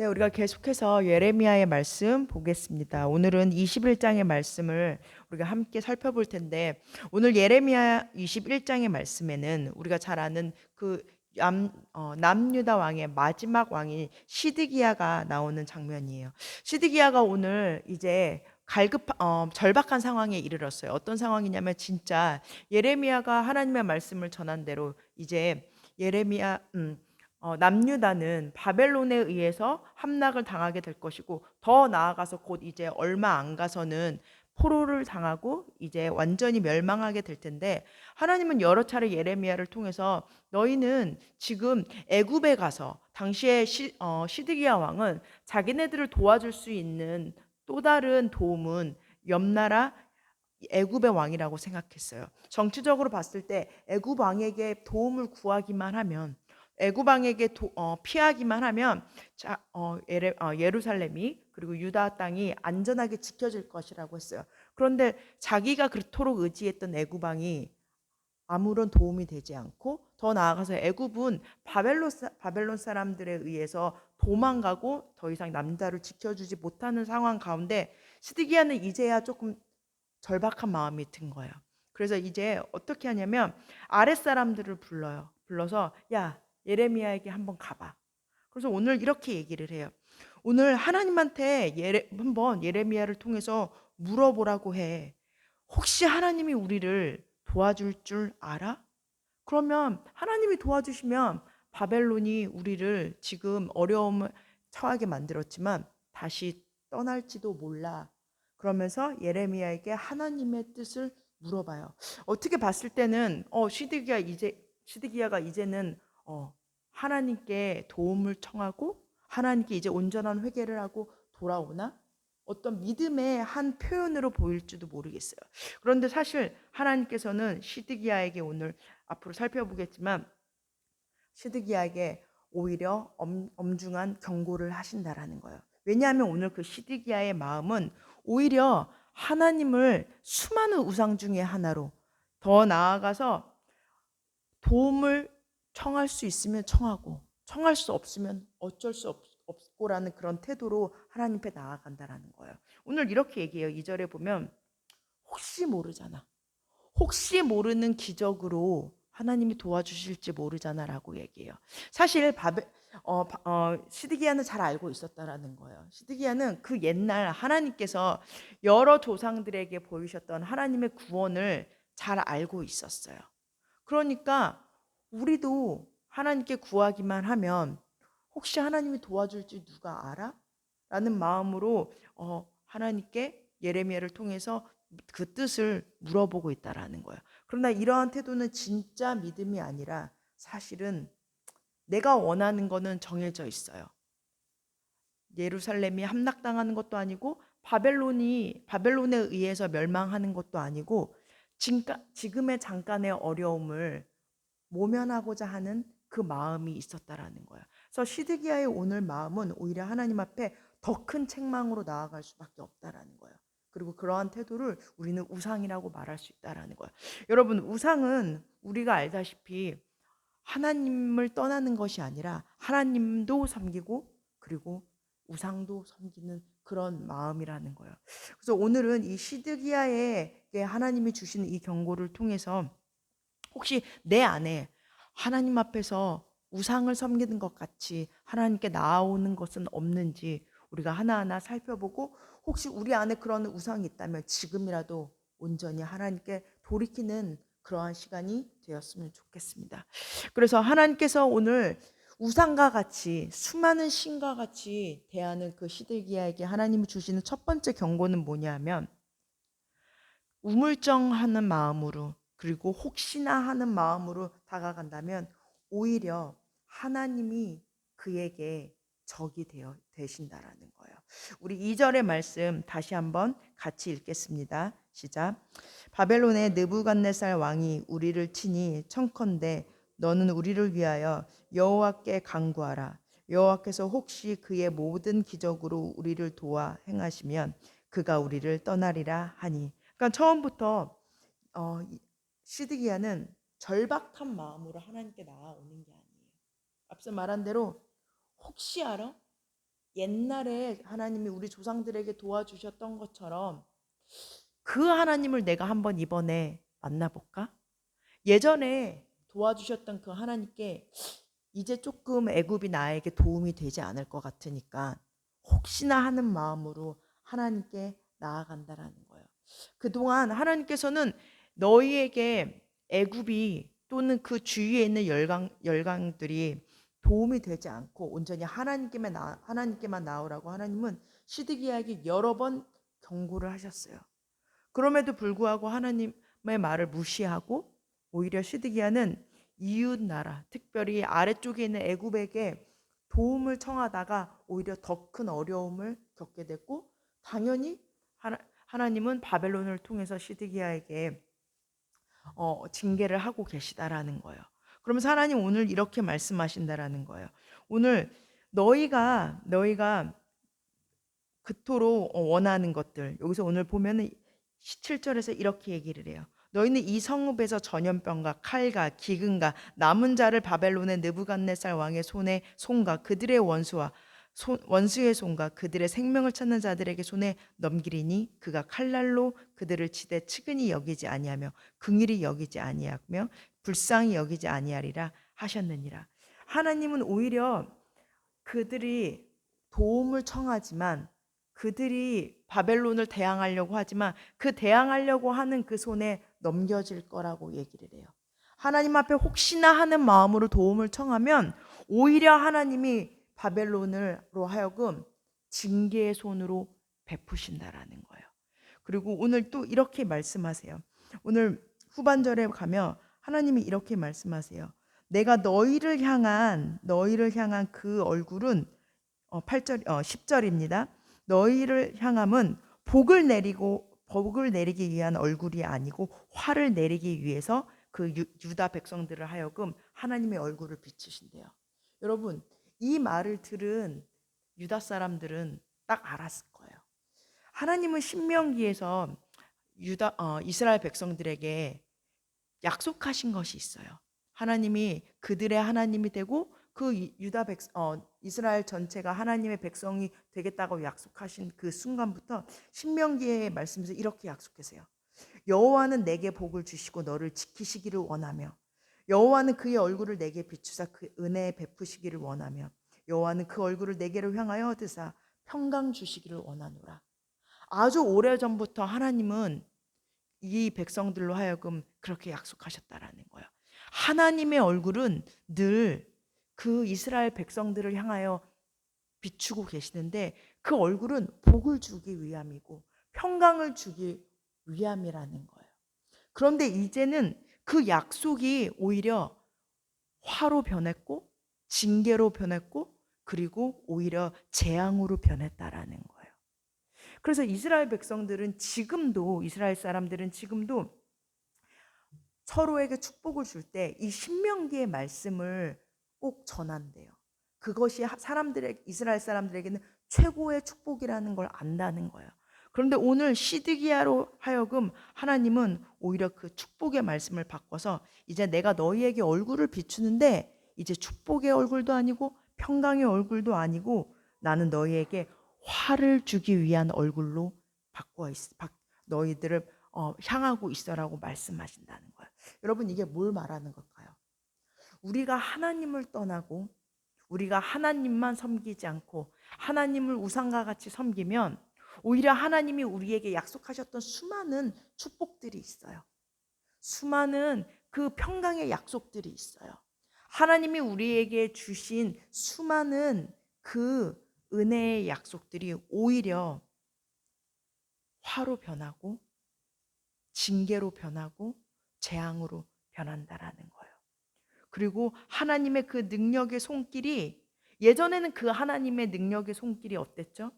네, 우리가 계속해서 예레미야의 말씀 보겠습니다. 오늘은 21장의 말씀을 우리가 함께 살펴볼 텐데, 오늘 예레미야 21장의 말씀에는 우리가 잘 아는 그 남유다 왕의 마지막 왕인 시드기야가 나오는 장면이에요. 시드기야가 오늘 이제 절박한 상황에 이르렀어요. 어떤 상황이냐면 진짜 예레미야가 하나님의 말씀을 전한 대로 이제 예레미야 남유다는 바벨론에 의해서 함락을 당하게 될 것이고, 더 나아가서 곧 이제 얼마 안 가서는 포로를 당하고 이제 완전히 멸망하게 될 텐데, 하나님은 여러 차례 예레미야를 통해서 너희는 지금 애굽에 가서, 당시에 시드기야 왕은 자기네들을 도와줄 수 있는 또 다른 도움은 옆나라 애굽의 왕이라고 생각했어요. 정치적으로 봤을 때 애굽 왕에게 도움을 구하기만 하면, 애굽 왕에게 피하기만 하면 예루살렘이 그리고 유다 땅이 안전하게 지켜질 것이라고 했어요. 그런데 자기가 그토록 의지했던 애굽 왕이 아무런 도움이 되지 않고, 더 나아가서 애굽은 바벨론 사람들에 의해서 도망가고 더 이상 남자를 지켜주지 못하는 상황 가운데 시드기야는 이제야 조금 절박한 마음이 든 거예요. 그래서 이제 어떻게 하냐면 아랫사람들을 불러요. 불러서 야, 예레미야에게 한번 가봐. 그래서 오늘 이렇게 얘기를 해요. 오늘 하나님한테 한번 예레미야를 통해서 물어보라고 해. 혹시 하나님이 우리를 도와줄 줄 알아? 그러면 하나님이 도와주시면 바벨론이 우리를 지금 어려움을 처하게 만들었지만 다시 떠날지도 몰라. 그러면서 예레미야에게 하나님의 뜻을 물어봐요. 어떻게 봤을 때는 시드기야가 이제는 하나님께 도움을 청하고 하나님께 이제 온전한 회개를 하고 돌아오나? 어떤 믿음의 한 표현으로 보일지도 모르겠어요. 그런데 사실 하나님께서는 시드기야에게 오늘 앞으로 살펴보겠지만 시드기야에게 오히려 엄중한 경고를 하신다라는 거예요. 왜냐하면 오늘 그 시드기야의 마음은 오히려 하나님을 수많은 우상 중에 하나로, 더 나아가서 도움을 청할 수 있으면 청하고 청할 수 없으면 어쩔 수 없고라는 그런 태도로 하나님 앞에 나아간다라는 거예요. 오늘 이렇게 얘기해요. 2절에 보면 혹시 모르잖아. 혹시 모르는 기적으로 하나님이 도와주실지 모르잖아라고 얘기해요. 사실 시드기야는 잘 알고 있었다라는 거예요. 시드기야는 그 옛날 하나님께서 여러 조상들에게 보이셨던 하나님의 구원을 잘 알고 있었어요. 그러니까 우리도 하나님께 구하기만 하면 혹시 하나님이 도와줄지 누가 알아? 라는 마음으로 하나님께 예레미야를 통해서 그 뜻을 물어보고 있다라는 거예요. 그러나 이러한 태도는 진짜 믿음이 아니라 사실은 내가 원하는 거는 정해져 있어요. 예루살렘이 함락당하는 것도 아니고 바벨론에 의해서 멸망하는 것도 아니고 지금의 잠깐의 어려움을 모면하고자 하는 그 마음이 있었다라는 거야. 그래서 시드기야의 오늘 마음은 오히려 하나님 앞에 더 큰 책망으로 나아갈 수밖에 없다라는 거예요. 그리고 그러한 태도를 우리는 우상이라고 말할 수 있다라는 거예요. 여러분, 우상은 우리가 알다시피 하나님을 떠나는 것이 아니라 하나님도 섬기고 그리고 우상도 섬기는 그런 마음이라는 거예요. 그래서 오늘은 이 시드기야에게 하나님이 주시는 이 경고를 통해서 혹시 내 안에 하나님 앞에서 우상을 섬기는 것 같이 하나님께 나아오는 것은 없는지 우리가 하나하나 살펴보고, 혹시 우리 안에 그런 우상이 있다면 지금이라도 온전히 하나님께 돌이키는 그러한 시간이 되었으면 좋겠습니다. 그래서 하나님께서 오늘 우상과 같이 수많은 신과 같이 대하는 그 시들기야에게 하나님이 주시는 첫 번째 경고는 뭐냐면, 우물정하는 마음으로 그리고 혹시나 하는 마음으로 다가간다면 오히려 하나님이 그에게 적이 되신다라는 거예요. 우리 2절의 말씀 다시 한번 같이 읽겠습니다. 시작. 바벨론의 느부갓네살 왕이 우리를 치니 청컨대 너는 우리를 위하여 여호와께 간구하라. 여호와께서 혹시 그의 모든 기적으로 우리를 도와 행하시면 그가 우리를 떠나리라 하니. 그러니까 처음부터 시드기야는 절박한 마음으로 하나님께 나아오는 게 아니에요. 앞서 말한 대로 혹시 알아? 옛날에 하나님이 우리 조상들에게 도와주셨던 것처럼 그 하나님을 내가 한번 이번에 만나볼까? 예전에 도와주셨던 그 하나님께 이제 조금 애굽이 나에게 도움이 되지 않을 것 같으니까 혹시나 하는 마음으로 하나님께 나아간다라는 거예요. 그동안 하나님께서는 너희에게 애굽이 또는 그 주위에 있는 열강들이 도움이 되지 않고 온전히 하나님께만 나오라고 하나님은 시드기야에게 여러 번 경고를 하셨어요. 그럼에도 불구하고 하나님의 말을 무시하고 오히려 시드기야는 이웃 나라, 특별히 아래쪽에 있는 애굽에게 도움을 청하다가 오히려 더 큰 어려움을 겪게 됐고, 당연히 하나님은 바벨론을 통해서 시드기야에게 징계를 하고 계시다라는 거예요. 그러면서 하나님 오늘 이렇게 말씀하신다라는 거예요. 오늘 너희가 그토록 원하는 것들, 여기서 오늘 보면은 17절에서 이렇게 얘기를 해요. 너희는 이 성읍에서 전염병과 칼과 기근과 남은 자를 바벨론의 느부갓네살 왕의 손에 손과 그들의 원수의 손과 그들의 생명을 찾는 자들에게 손에 넘기리니 그가 칼날로 그들을 치되 측은히 여기지 아니하며 긍휼히 여기지 아니하며 불쌍히 여기지 아니하리라 하셨느니라. 하나님은 오히려 그들이 도움을 청하지만, 그들이 바벨론을 대항하려고 하지만 그 대항하려고 하는 그 손에 넘겨질 거라고 얘기를 해요. 하나님 앞에 혹시나 하는 마음으로 도움을 청하면 오히려 하나님이 바벨론으로 하여금 징계의 손으로 베푸신다라는 거예요. 그리고 오늘 또 이렇게 말씀하세요. 오늘 후반절에 가면 하나님이 이렇게 말씀하세요. 내가 너희를 향한 그 얼굴은 10절입니다. 너희를 향함은 복을 내리기 위한 얼굴이 아니고 화를 내리기 위해서 그 유다 백성들을 하여금 하나님의 얼굴을 비추신대요. 여러분, 이 말을 들은 유다 사람들은 딱 알았을 거예요. 하나님은 신명기에서 이스라엘 백성들에게 약속하신 것이 있어요. 하나님이 그들의 하나님이 되고 그 이스라엘 전체가 하나님의 백성이 되겠다고 약속하신 그 순간부터 신명기의 말씀에서 이렇게 약속하세요. 여호와는 내게 복을 주시고 너를 지키시기를 원하며 여호와는 그의 얼굴을 내게 비추사 그 은혜 베푸시기를 원하며 여호와는 그 얼굴을 내게로 향하여 드사 평강 주시기를 원하노라. 아주 오래전부터 하나님은 이 백성들로 하여금 그렇게 약속하셨다라는 거예요. 하나님의 얼굴은 늘 그 이스라엘 백성들을 향하여 비추고 계시는데 그 얼굴은 복을 주기 위함이고 평강을 주기 위함이라는 거예요. 그런데 이제는 그 약속이 오히려 화로 변했고 징계로 변했고 그리고 오히려 재앙으로 변했다라는 거예요. 그래서 이스라엘 사람들은 지금도 서로에게 축복을 줄 때 이 신명기의 말씀을 꼭 전한대요. 그것이 이스라엘 사람들에게는 최고의 축복이라는 걸 안다는 거예요. 그런데 오늘 시드기야로 하여금 하나님은 오히려 그 축복의 말씀을 바꿔서 이제 내가 너희에게 얼굴을 비추는데 이제 축복의 얼굴도 아니고 평강의 얼굴도 아니고 나는 너희에게 화를 주기 위한 얼굴로 너희들을 향하고 있어라고 말씀하신다는 거예요. 여러분, 이게 뭘 말하는 걸까요? 우리가 하나님을 떠나고 우리가 하나님만 섬기지 않고 하나님을 우상과 같이 섬기면 오히려 하나님이 우리에게 약속하셨던 수많은 축복들이 있어요. 수많은 그 평강의 약속들이 있어요. 하나님이 우리에게 주신 수많은 그 은혜의 약속들이 오히려 화로 변하고 징계로 변하고 재앙으로 변한다라는 거예요. 그리고 하나님의 그 능력의 손길이, 예전에는 그 하나님의 능력의 손길이 어땠죠?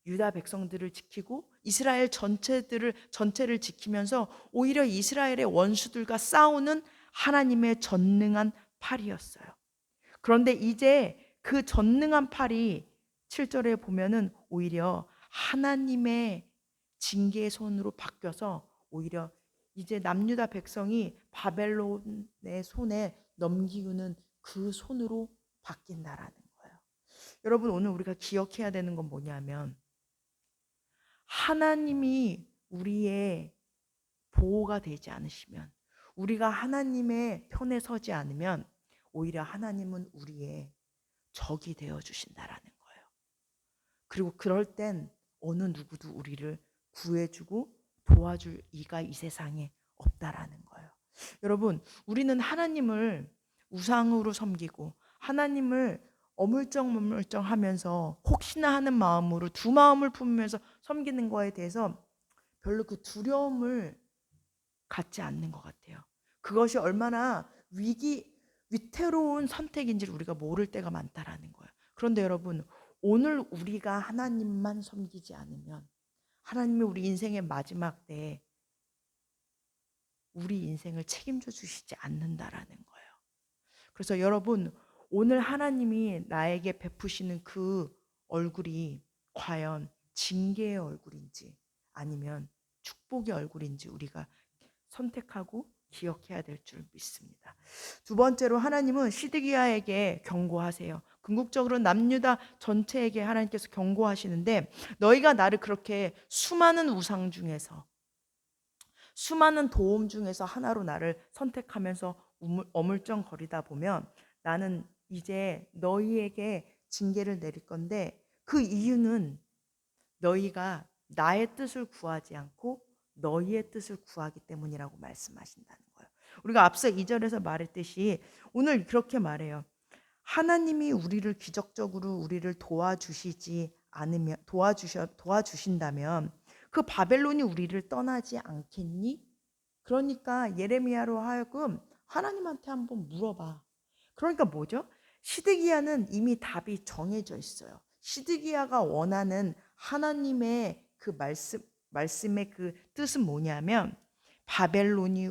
유다 백성들을 지키고 이스라엘 전체를 지키면서 오히려 이스라엘의 원수들과 싸우는 하나님의 전능한 팔이었어요. 그런데 이제 그 전능한 팔이 7절에 보면은 오히려 하나님의 징계의 손으로 바뀌어서 오히려 이제 남유다 백성이 바벨론의 손에 넘기우는 그 손으로 바뀐다라는 거예요. 여러분, 오늘 우리가 기억해야 되는 건 뭐냐면 하나님이 우리의 보호가 되지 않으시면, 우리가 하나님의 편에 서지 않으면 오히려 하나님은 우리의 적이 되어 주신다라는 거예요. 그리고 그럴 땐 어느 누구도 우리를 구해주고 도와줄 이가 이 세상에 없다라는 거예요. 여러분, 우리는 하나님을 우상으로 섬기고 하나님을 어물쩡어물쩡하면서 혹시나 하는 마음으로 두 마음을 품으면서 섬기는 거에 대해서 별로 그 두려움을 갖지 않는 것 같아요. 그것이 얼마나 위태로운 선택인지를 우리가 모를 때가 많다라는 거예요. 그런데 여러분, 오늘 우리가 하나님만 섬기지 않으면 하나님이 우리 인생의 마지막 때에 우리 인생을 책임져 주시지 않는다라는 거예요. 그래서 여러분, 오늘 하나님이 나에게 베푸시는 그 얼굴이 과연 징계의 얼굴인지 아니면 축복의 얼굴인지 우리가 선택하고 기억해야 될 줄 믿습니다. 두 번째로, 하나님은 시드기야에게 경고하세요. 궁극적으로 남유다 전체에게 하나님께서 경고하시는데, 너희가 나를 그렇게 수많은 우상 중에서, 수많은 도움 중에서 하나로 나를 선택하면서 어물쩡거리다 보면 나는 이제 너희에게 징계를 내릴 건데, 그 이유는 너희가 나의 뜻을 구하지 않고 너희의 뜻을 구하기 때문이라고 말씀하신다는 거예요. 우리가 앞서 2절에서 말했듯이 오늘 그렇게 말해요. 하나님이 우리를 기적적으로 우리를 도와주시지 않으면 도와주신다면 그 바벨론이 우리를 떠나지 않겠니? 그러니까 예레미야로 하여금 하나님한테 한번 물어봐. 그러니까 뭐죠? 시드기야는 이미 답이 정해져 있어요. 시드기야가 원하는 하나님의 그 말씀의 그 뜻은 뭐냐면 바벨론이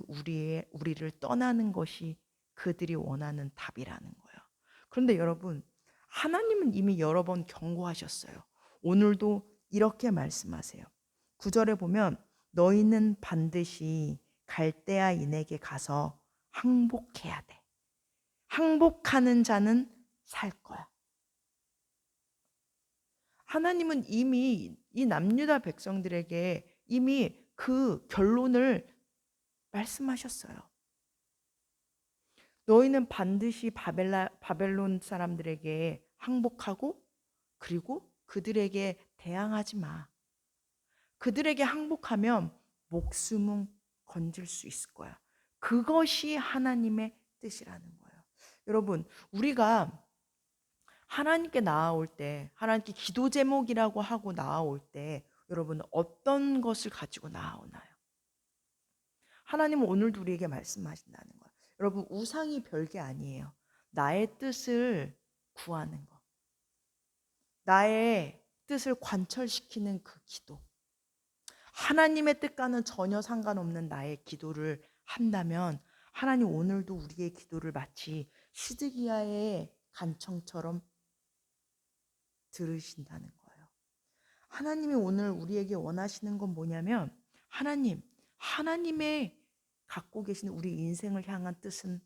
우리를 떠나는 것이 그들이 원하는 답이라는 거예요. 그런데 여러분, 하나님은 이미 여러 번 경고하셨어요. 오늘도 이렇게 말씀하세요. 9절에 보면 너희는 반드시 갈대아인에게 가서 항복해야 돼. 항복하는 자는 살 거야. 하나님은 이미 이 남유다 백성들에게 이미 그 결론을 말씀하셨어요. 너희는 반드시 바벨론 사람들에게 항복하고 그리고 그들에게 대항하지 마. 그들에게 항복하면 목숨은 건질 수 있을 거야. 그것이 하나님의 뜻이라는 거예요. 여러분, 우리가 하나님께 나아올 때, 하나님께 기도 제목이라고 하고 나아올 때 여러분 어떤 것을 가지고 나아오나요? 하나님은 오늘도 우리에게 말씀하신다는 거예요. 여러분, 우상이 별게 아니에요. 나의 뜻을 구하는 것. 나의 뜻을 관철시키는 그 기도. 하나님의 뜻과는 전혀 상관없는 나의 기도를 한다면 하나님 오늘도 우리의 기도를 마치 시드기야의 간청처럼 들으신다는 거예요. 하나님이 오늘 우리에게 원하시는 건 뭐냐면 하나님의 갖고 계신 우리 인생을 향한 뜻은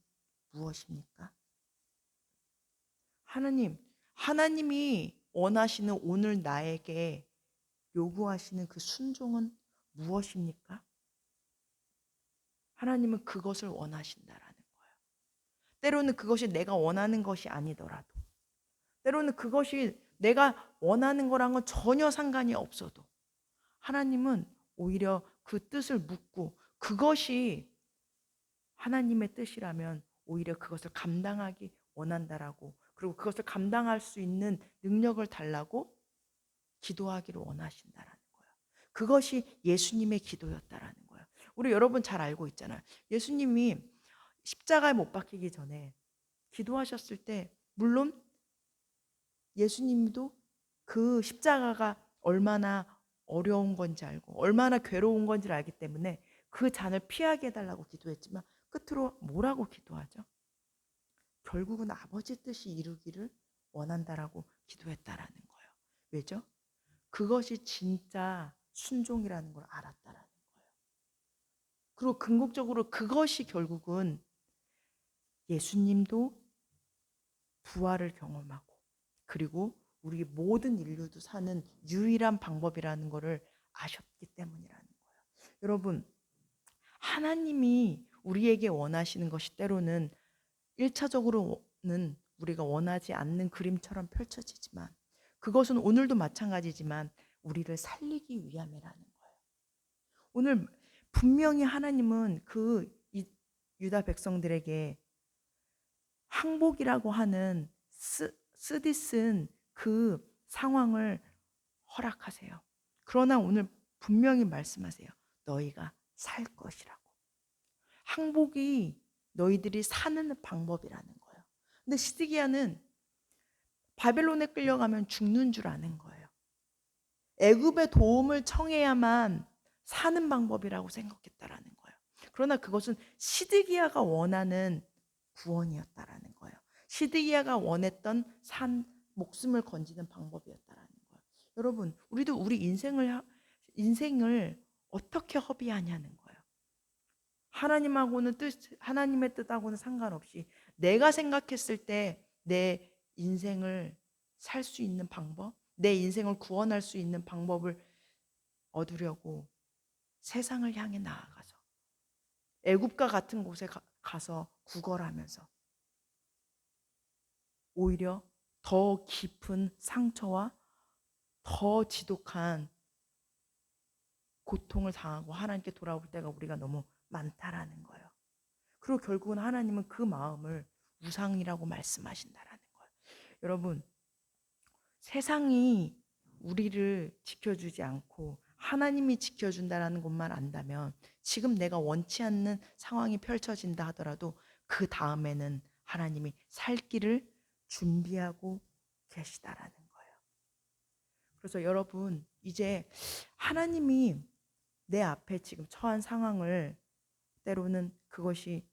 무엇입니까? 하나님이 원하시는 오늘 나에게 요구하시는 그 순종은 무엇입니까? 하나님은 그것을 원하신다라는 거예요. 때로는 그것이 내가 원하는 것이 아니더라도, 때로는 그것이 내가 원하는 거랑은 전혀 상관이 없어도 하나님은 오히려 그 뜻을 묻고 그것이 하나님의 뜻이라면 오히려 그것을 감당하기 원한다라고, 그리고 그것을 감당할 수 있는 능력을 달라고 기도하기를 원하신다라는 거예요. 그것이 예수님의 기도였다라는 거예요. 우리 여러분 잘 알고 있잖아요. 예수님이 십자가에 못 박히기 전에 기도하셨을 때 물론 예수님도 그 십자가가 얼마나 어려운 건지 알고 얼마나 괴로운 건지를 알기 때문에 그 잔을 피하게 해달라고 기도했지만 끝으로 뭐라고 기도하죠? 결국은 아버지 뜻이 이루기를 원한다라고 기도했다라는 거예요. 왜죠? 그것이 진짜 순종이라는 걸 알았다라는 거예요. 그리고 궁극적으로 그것이 결국은 예수님도 부활을 경험하고 그리고 우리 모든 인류도 사는 유일한 방법이라는 것을 아셨기 때문이라는 거예요. 여러분, 하나님이 우리에게 원하시는 것이 때로는 1차적으로는 우리가 원하지 않는 그림처럼 펼쳐지지만 그것은 오늘도 마찬가지지만 우리를 살리기 위함이라는 거예요. 오늘 분명히 하나님은 그 유다 백성들에게 항복이라고 하는 쓰디쓴 그 상황을 허락하세요. 그러나 오늘 분명히 말씀하세요. 너희가 살 것이라고. 항복이 너희들이 사는 방법이라는 거예요. 근데 시드기야는 바벨론에 끌려가면 죽는 줄 아는 거예요. 애굽의 도움을 청해야만 사는 방법이라고 생각했다라는 거예요. 그러나 그것은 시드기야가 원하는 구원이었다라는 거예요. 시드기야가 원했던 목숨을 건지는 방법이었다라는 거예요. 여러분, 우리도 우리 인생을 어떻게 허비하냐는 거예요. 하나님의 뜻하고는 상관없이 내가 생각했을 때 내 인생을 살 수 있는 방법, 내 인생을 구원할 수 있는 방법을 얻으려고 세상을 향해 나아가서 애굽과 같은 곳에 가서 구걸하면서 오히려 더 깊은 상처와 더 지독한 고통을 당하고 하나님께 돌아올 때가 우리가 너무 많다라는 거예요. 그리고 결국은 하나님은 그 마음을 우상이라고 말씀하신다라는 거예요. 여러분, 세상이 우리를 지켜주지 않고 하나님이 지켜준다라는 것만 안다면 지금 내가 원치 않는 상황이 펼쳐진다 하더라도 그 다음에는 하나님이 살 길을 준비하고 계시다라는 거예요. 그래서 여러분, 이제 하나님이 내 앞에 지금 처한 상황을 때로는 그것이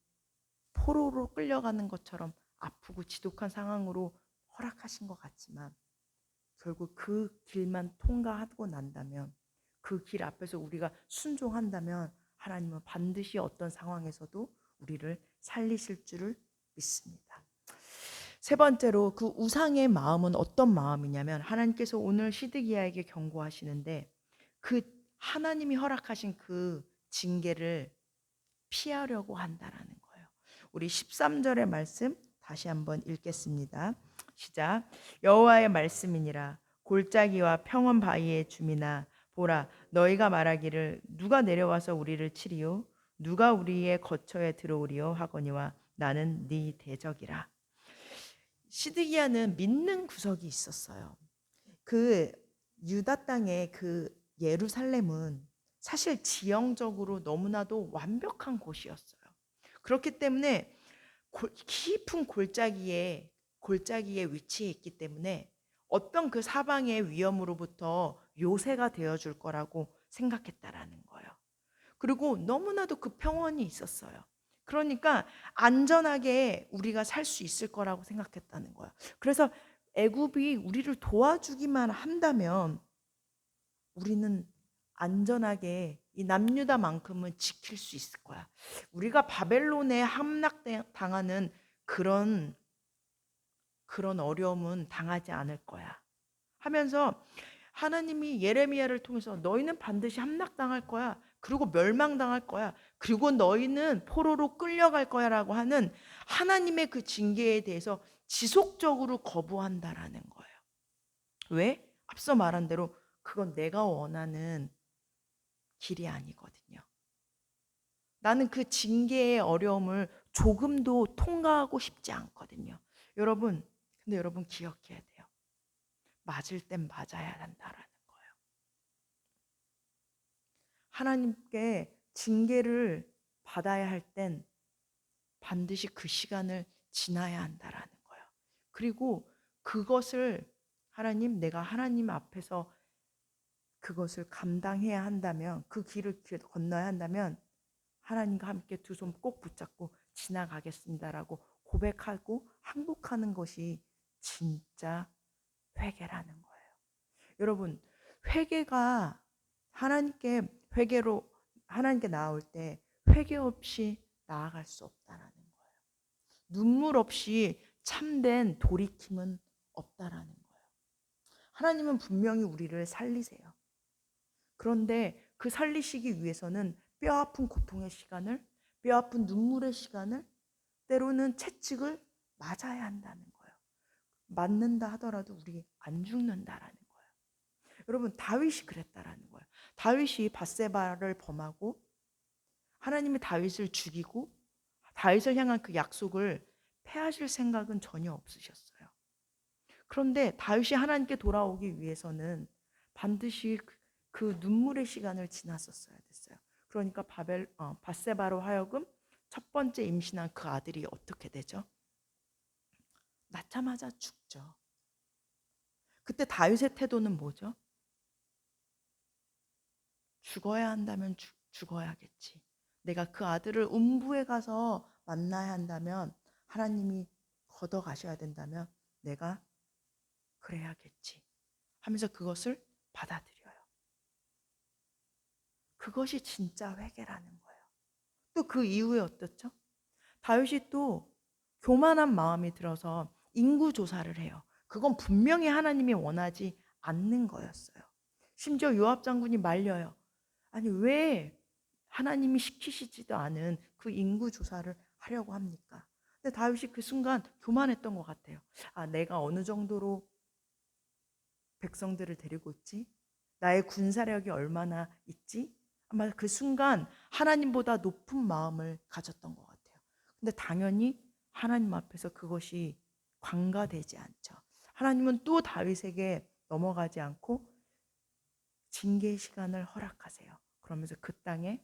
포로로 끌려가는 것처럼 아프고 지독한 상황으로 허락하신 것 같지만 결국 그 길만 통과하고 난다면 그 길 앞에서 우리가 순종한다면 하나님은 반드시 어떤 상황에서도 우리를 살리실 줄을 믿습니다. 세 번째로 그 우상의 마음은 어떤 마음이냐면 하나님께서 오늘 시드기야에게 경고하시는데 그 하나님이 허락하신 그 징계를 피하려고 한다라는 거예요. 우리 13절의 말씀 다시 한번 읽겠습니다. 시작. 여호와의 말씀이니라 골짜기와 평원 바위의 주민아 보라 너희가 말하기를 누가 내려와서 우리를 치리요 누가 우리의 거처에 들어오리요 하거니와 나는 네 대적이라. 시드기야는 믿는 구석이 있었어요. 그 유다 땅의 그 예루살렘은 사실 지형적으로 너무나도 완벽한 곳이었어요. 그렇기 때문에 깊은 골짜기에 위치해 있기 때문에 어떤 그 사방의 위험으로부터 요새가 되어줄 거라고 생각했다라는 거예요. 그리고 너무나도 그 평원이 있었어요. 그러니까 안전하게 우리가 살 수 있을 거라고 생각했다는 거예요. 그래서 애굽이 우리를 도와주기만 한다면 우리는 안전하게 이 남유다만큼은 지킬 수 있을 거야. 우리가 바벨론에 함락당하는 그런 어려움은 당하지 않을 거야. 하면서 하나님이 예레미야를 통해서 너희는 반드시 함락당할 거야. 그리고 멸망당할 거야. 그리고 너희는 포로로 끌려갈 거야라고 하는 하나님의 그 징계에 대해서 지속적으로 거부한다라는 거예요. 왜? 앞서 말한 대로 그건 내가 원하는 길이 아니거든요. 나는 그 징계의 어려움을 조금도 통과하고 싶지 않거든요. 여러분, 근데 여러분 기억해야 돼요. 맞을 땐 맞아야 한다라는 거예요. 하나님께 징계를 받아야 할 땐 반드시 그 시간을 지나야 한다라는 거예요. 그리고 그것을 내가 하나님 앞에서 그것을 감당해야 한다면 그 길을 건너야 한다면 하나님과 함께 두 손 꼭 붙잡고 지나가겠습니다라고 고백하고 항복하는 것이 진짜 회개라는 거예요. 여러분, 회개가 하나님께 나아올 때 회개 없이 나아갈 수 없다라는 거예요. 눈물 없이 참된 돌이킴은 없다라는 거예요. 하나님은 분명히 우리를 살리세요. 그런데 그 살리시기 위해서는 뼈아픈 고통의 시간을, 뼈아픈 눈물의 시간을, 때로는 채찍을 맞아야 한다는 거예요. 맞는다 하더라도 우리 안 죽는다라는 거예요. 여러분, 다윗이 그랬다라는 거예요. 다윗이 밧세바를 범하고 하나님이 다윗을 죽이고 다윗을 향한 그 약속을 폐하실 생각은 전혀 없으셨어요. 그런데 다윗이 하나님께 돌아오기 위해서는 반드시 그 눈물의 시간을 지났었어야 됐어요. 그러니까 밧세바로 하여금 첫 번째 임신한 그 아들이 어떻게 되죠? 낳자마자 죽죠. 그때 다윗의 태도는 뭐죠? 죽어야 한다면 죽어야겠지. 내가 그 아들을 음부에 가서 만나야 한다면, 하나님이 걷어가셔야 된다면 내가 그래야겠지 하면서 그것을 받아들여요. 그것이 진짜 회개라는 거예요. 또 그 이후에 어떻죠? 다윗이 또 교만한 마음이 들어서 인구 조사를 해요. 그건 분명히 하나님이 원하지 않는 거였어요. 심지어 요압 장군이 말려요. 아니, 왜 하나님이 시키시지도 않은 그 인구 조사를 하려고 합니까? 근데 다윗이 그 순간 교만했던 것 같아요. 아, 내가 어느 정도로 백성들을 데리고 있지? 나의 군사력이 얼마나 있지? 아마 그 순간 하나님보다 높은 마음을 가졌던 것 같아요. 근데 당연히 하나님 앞에서 그것이 관가되지 않죠. 하나님은 또 다윗에게 넘어가지 않고 징계의 시간을 허락하세요. 그러면서 그 땅에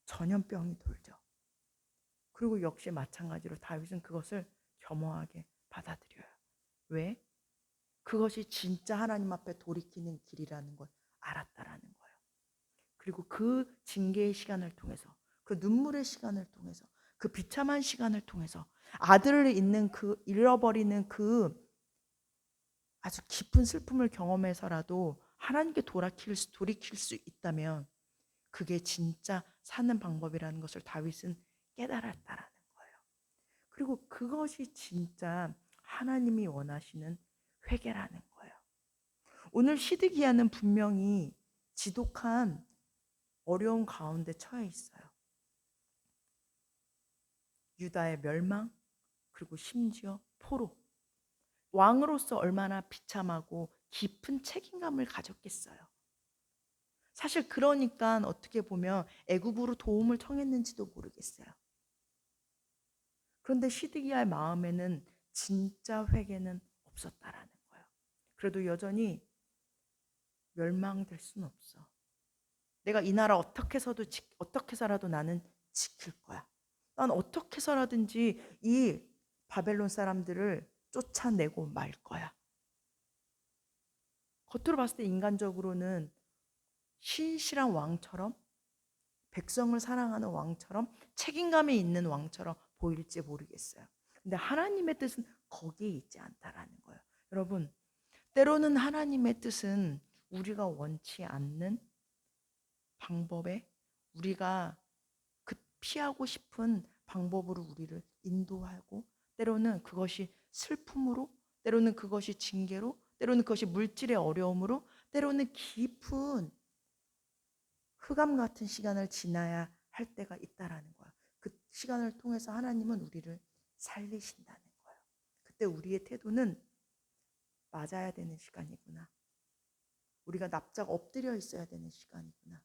전염병이 돌죠. 그리고 역시 마찬가지로 다윗은 그것을 겸허하게 받아들여요. 왜? 그것이 진짜 하나님 앞에 돌이키는 길이라는 걸 알았다라는 거예요. 그리고 그 징계의 시간을 통해서, 그 눈물의 시간을 통해서, 그 비참한 시간을 통해서 아들을 잃어버리는 그 아주 깊은 슬픔을 경험해서라도 하나님께 돌이킬 수 있다면 그게 진짜 사는 방법이라는 것을 다윗은 깨달았다라는 거예요. 그리고 그것이 진짜 하나님이 원하시는 회개라는 거예요. 오늘 시드기야는 분명히 지독한 어려운 가운데 처해 있어요. 유다의 멸망, 그리고 심지어 포로. 왕으로서 얼마나 비참하고 깊은 책임감을 가졌겠어요. 사실 그러니까 어떻게 보면 애굽으로 도움을 청했는지도 모르겠어요. 그런데 시드기야의 마음에는 진짜 회개는 없었다라는 거예요. 그래도 여전히 멸망될 수는 없어. 내가 이 나라 어떻게 해서라도 나는 지킬 거야. 난 어떻게 해서라든지 이 바벨론 사람들을 쫓아내고 말 거야. 겉으로 봤을 때 인간적으로는 신실한 왕처럼, 백성을 사랑하는 왕처럼, 책임감이 있는 왕처럼 보일지 모르겠어요. 근데 하나님의 뜻은 거기에 있지 않다라는 거예요. 여러분, 때로는 하나님의 뜻은 우리가 원치 않는 방법에, 우리가 피하고 싶은 방법으로 우리를 인도하고, 때로는 그것이 슬픔으로, 때로는 그것이 징계로, 때로는 그것이 물질의 어려움으로, 때로는 깊은 흑암 같은 시간을 지나야 할 때가 있다라는 거야. 그 시간을 통해서 하나님은 우리를 살리신다는 거예요. 그때 우리의 태도는 맞아야 되는 시간이구나. 우리가 납작 엎드려 있어야 되는 시간이구나.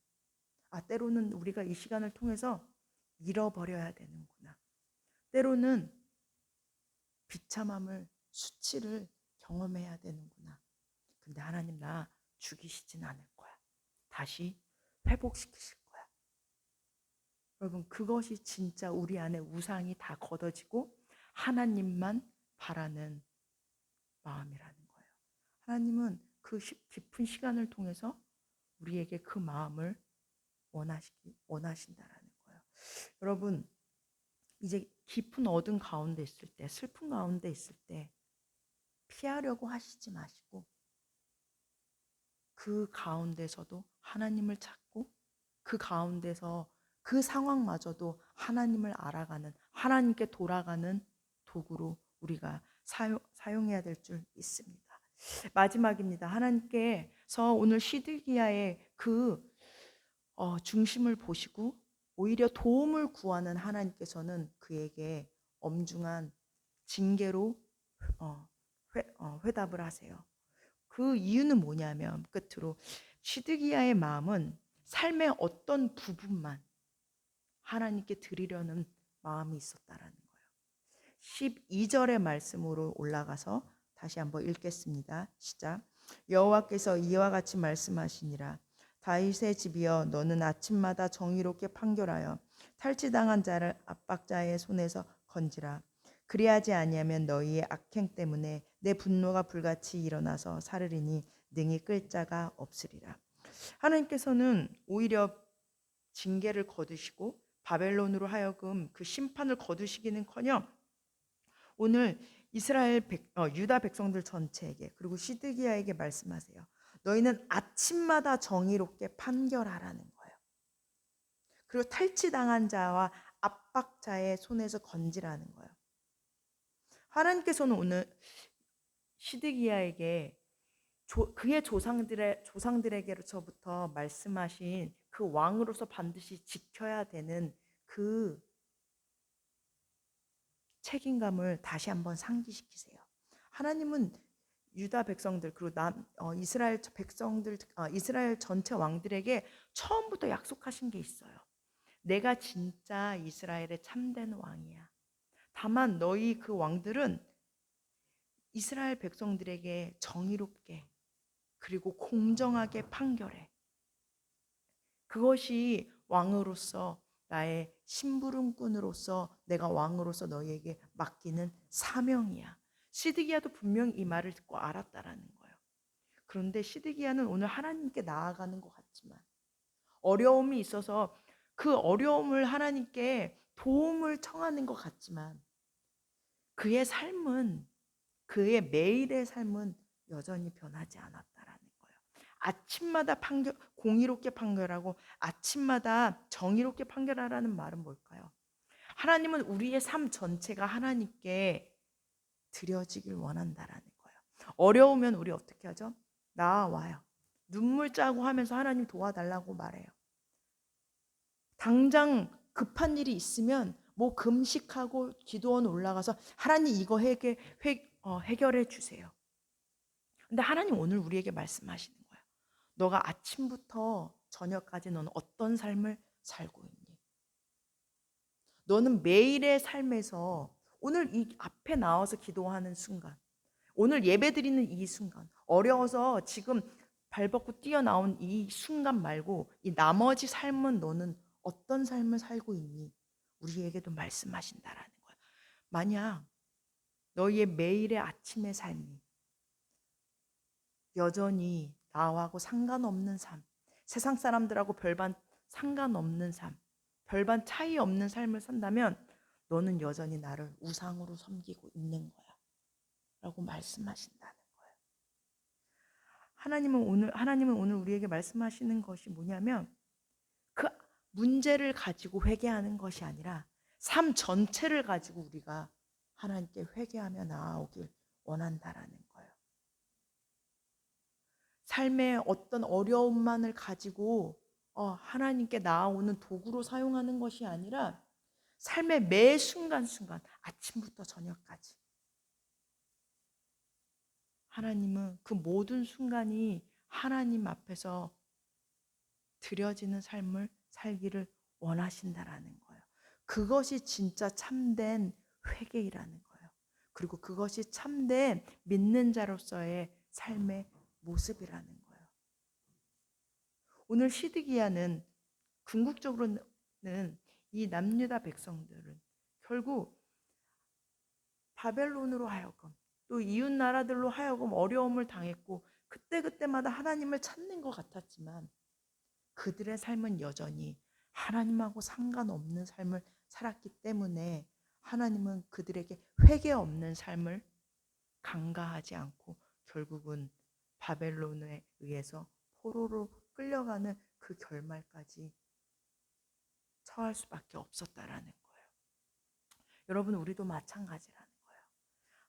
아, 때로는 우리가 이 시간을 통해서 잃어버려야 되는구나. 때로는 비참함을, 수치를 경험해야 되는구나. 근데 하나님 나 죽이시진 않을 거야. 다시 회복시키실 거야. 여러분, 그것이 진짜 우리 안에 우상이 다 걷어지고 하나님만 바라는 마음이라는 거예요. 하나님은 그 깊은 시간을 통해서 우리에게 그 마음을 원하신다라는 거예요. 여러분, 이제 깊은 어둠 가운데 있을 때, 슬픔 가운데 있을 때 피하려고 하시지 마시고 그 가운데서도 하나님을 찾고, 그 가운데서 그 상황마저도 하나님을 알아가는, 하나님께 돌아가는 도구로 우리가 사용해야 될 줄 믿습니다. 마지막입니다. 하나님께서 오늘 시드기야의 중심을 보시고 오히려 도움을 구하는 하나님께서는 그에게 엄중한 징계로 회답을 하세요. 그 이유는 뭐냐면 끝으로 시드기야의 마음은 삶의 어떤 부분만 하나님께 드리려는 마음이 있었다라는 거예요. 12절의 말씀으로 올라가서 다시 한번 읽겠습니다. 시작. 여호와께서 이와 같이 말씀하시니라. 다윗의 집이여, 너는 아침마다 정의롭게 판결하여 탈취당한 자를 압박자의 손에서 건지라. 그리하지 아니하면 너희의 악행 때문에 내 분노가 불같이 일어나서 사르리니 능히 끌 자가 없으리라. 하나님께서는 오히려 징계를 거두시고 바벨론으로 하여금 그 심판을 거두시기는커녕 오늘 유다 백성들 전체에게 그리고 시드기야에게 말씀하세요. 너희는 아침마다 정의롭게 판결하라는 거예요. 그리고 탈취당한 자와 압박자의 손에서 건지라는 거예요. 하나님께서는 오늘 시드기야에게 그의 조상들에게로부터 말씀하신 그 왕으로서 반드시 지켜야 되는 그 책임감을 다시 한번 상기시키세요. 하나님은 유다 백성들 그리고 이스라엘 백성들 이스라엘 전체 왕들에게 처음부터 약속하신 게 있어요. 내가 진짜 이스라엘의 참된 왕이야. 다만 너희 그 왕들은 이스라엘 백성들에게 정의롭게 그리고 공정하게 판결해. 그것이 왕으로서 나의 심부름꾼으로서 내가 왕으로서 너희에게 맡기는 사명이야. 시드기야도 분명히 이 말을 듣고 알았다라는 거예요. 그런데 시드기야는 오늘 하나님께 나아가는 것 같지만 어려움이 있어서 그 어려움을 하나님께 도움을 청하는 것 같지만 그의 삶은 그의 매일의 삶은 여전히 변하지 않았다라는 거예요. 아침마다 공의롭게 판결하고 아침마다 정의롭게 판결하라는 말은 뭘까요? 하나님은 우리의 삶 전체가 하나님께 드려지길 원한다라는 거예요. 어려우면 우리 어떻게 하죠? 나와요. 눈물 짜고 하면서 하나님 도와달라고 말해요. 당장 급한 일이 있으면 뭐 금식하고 기도원 올라가서 하나님 이거 해결해 주세요. 근데 하나님 오늘 우리에게 말씀하시는 거예요. 너가 아침부터 저녁까지 너는 어떤 삶을 살고 있니? 너는 매일의 삶에서 오늘 이 앞에 나와서 기도하는 순간, 오늘 예배드리는 이 순간, 어려워서 지금 발벗고 뛰어나온 이 순간 말고 이 나머지 삶은 너는 어떤 삶을 살고 있니? 우리에게도 말씀하신다라는 거야. 만약 너희의 매일의 아침의 삶이 여전히 나하고 상관없는 삶, 세상 사람들하고 별반 상관없는 삶, 별반 차이 없는 삶을 산다면 너는 여전히 나를 우상으로 섬기고 있는 거야. 라고 말씀하신다는 거예요. 하나님은 오늘 우리에게 말씀하시는 것이 뭐냐면 그 문제를 가지고 회개하는 것이 아니라 삶 전체를 가지고 우리가 하나님께 회개하며 나아오길 원한다라는 거예요. 삶의 어떤 어려움만을 가지고 하나님께 나아오는 도구로 사용하는 것이 아니라 삶의 매 순간순간 아침부터 저녁까지 하나님은 그 모든 순간이 하나님 앞에서 드려지는 삶을 살기를 원하신다라는 거예요. 그것이 진짜 참된 회개이라는 거예요. 그리고 그것이 참된 믿는 자로서의 삶의 모습이라는 거예요. 오늘 시드기야는 궁극적으로는 이 남유다 백성들은 결국 바벨론으로 하여금 또 이웃 나라들로 하여금 어려움을 당했고 그때그때마다 하나님을 찾는 것 같았지만 그들의 삶은 여전히 하나님하고 상관없는 삶을 살았기 때문에 하나님은 그들에게 회개 없는 삶을 간과하지 않고 결국은 바벨론에 의해서 포로로 끌려가는 그 결말까지 처할 수밖에 없었다라는 거예요. 여러분, 우리도 마찬가지라는 거예요.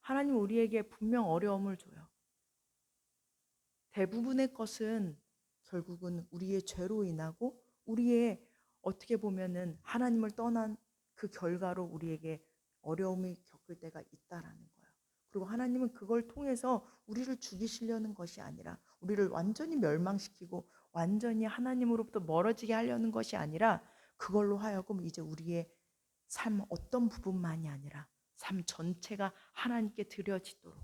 하나님 우리에게 분명 어려움을 줘요. 대부분의 것은 결국은 우리의 죄로 인하고 우리의 어떻게 보면은 하나님을 떠난 그 결과로 우리에게 어려움이 겪을 때가 있다라는 거예요. 그리고 하나님은 그걸 통해서 우리를 죽이시려는 것이 아니라 우리를 완전히 멸망시키고 완전히 하나님으로부터 멀어지게 하려는 것이 아니라 그걸로 하여금 이제 우리의 삶 어떤 부분만이 아니라 삶 전체가 하나님께 드려지도록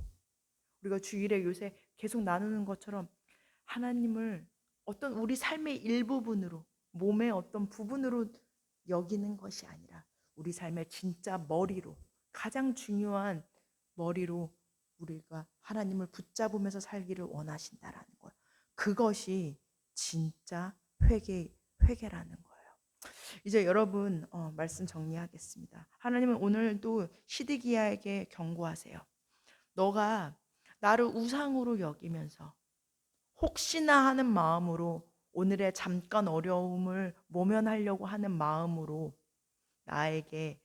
우리가 주일에 요새 계속 나누는 것처럼 하나님을 어떤 우리 삶의 일부분으로 몸의 어떤 부분으로 여기는 것이 아니라 우리 삶의 진짜 머리로 가장 중요한 머리로 우리가 하나님을 붙잡으면서 살기를 원하신다라는 거예요. 그것이 진짜 회개라는 거예요. 이제 여러분 말씀 정리하겠습니다. 하나님은 오늘도 시드기야에게 경고하세요. 너가 나를 우상으로 여기면서 혹시나 하는 마음으로 오늘의 잠깐 어려움을 모면하려고 하는 마음으로 나에게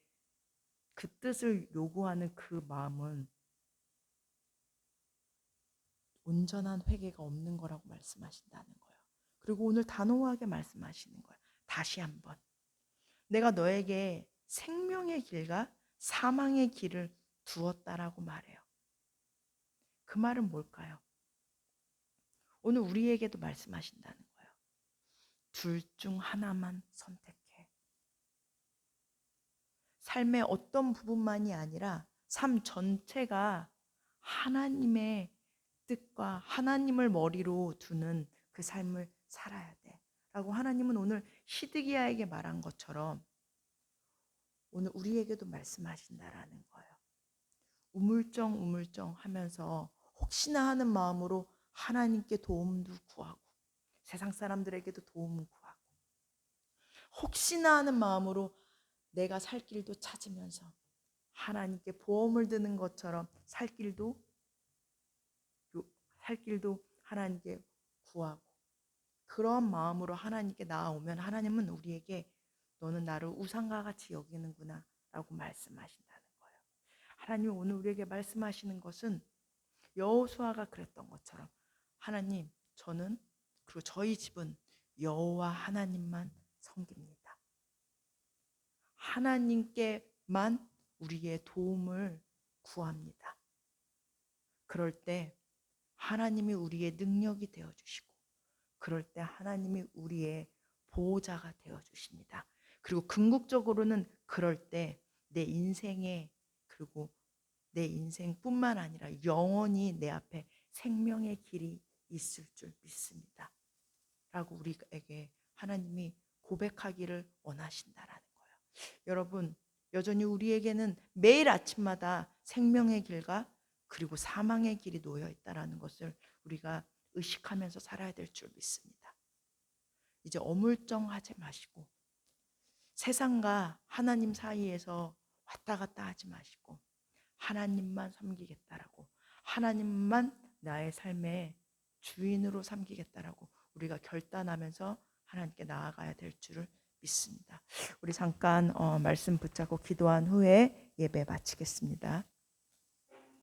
그 뜻을 요구하는 그 마음은 온전한 회개가 없는 거라고 말씀하신다는 거예요. 그리고 오늘 단호하게 말씀하시는 거예요. 다시 한번. 내가 너에게 생명의 길과 사망의 길을 두었다라고 말해요. 그 말은 뭘까요? 오늘 우리에게도 말씀하신다는 거예요. 둘 중 하나만 선택해. 삶의 어떤 부분만이 아니라 삶 전체가 하나님의 뜻과 하나님을 머리로 두는 그 삶을 살아야 돼. 라고 하나님은 오늘 시드기야에게 말한 것처럼 오늘 우리에게도 말씀하신다라는 거예요. 우물정 하면서 혹시나 하는 마음으로 하나님께 도움도 구하고 세상 사람들에게도 도움을 구하고 혹시나 하는 마음으로 내가 살 길도 찾으면서 하나님께 보험을 드는 것처럼 살 길도 하나님께 구하고 그런 마음으로 하나님께 나아오면 하나님은 우리에게 너는 나를 우상과 같이 여기는구나 라고 말씀하신다는 거예요. 하나님이 오늘 우리에게 말씀하시는 것은 여호수아가 그랬던 것처럼 하나님 저는 그리고 저희 집은 여호와 하나님만 섬깁니다. 하나님께만 우리의 도움을 구합니다. 그럴 때 하나님이 우리의 능력이 되어주시고 그럴 때 하나님이 우리의 보호자가 되어주십니다. 그리고 궁극적으로는 그럴 때 내 인생에 그리고 내 인생뿐만 아니라 영원히 내 앞에 생명의 길이 있을 줄 믿습니다. 라고 우리에게 하나님이 고백하기를 원하신다라는 거예요. 여러분 여전히 우리에게는 매일 아침마다 생명의 길과 그리고 사망의 길이 놓여 있다라는 것을 우리가 의식하면서 살아야 될 줄 믿습니다. 이제 어물쩡하지 마시고 세상과 하나님 사이에서 왔다 갔다 하지 마시고 하나님만 섬기겠다라고 하나님만 나의 삶의 주인으로 삼기겠다라고 우리가 결단하면서 하나님께 나아가야 될 줄을 믿습니다. 우리 잠깐 말씀 붙잡고 기도한 후에 예배 마치겠습니다.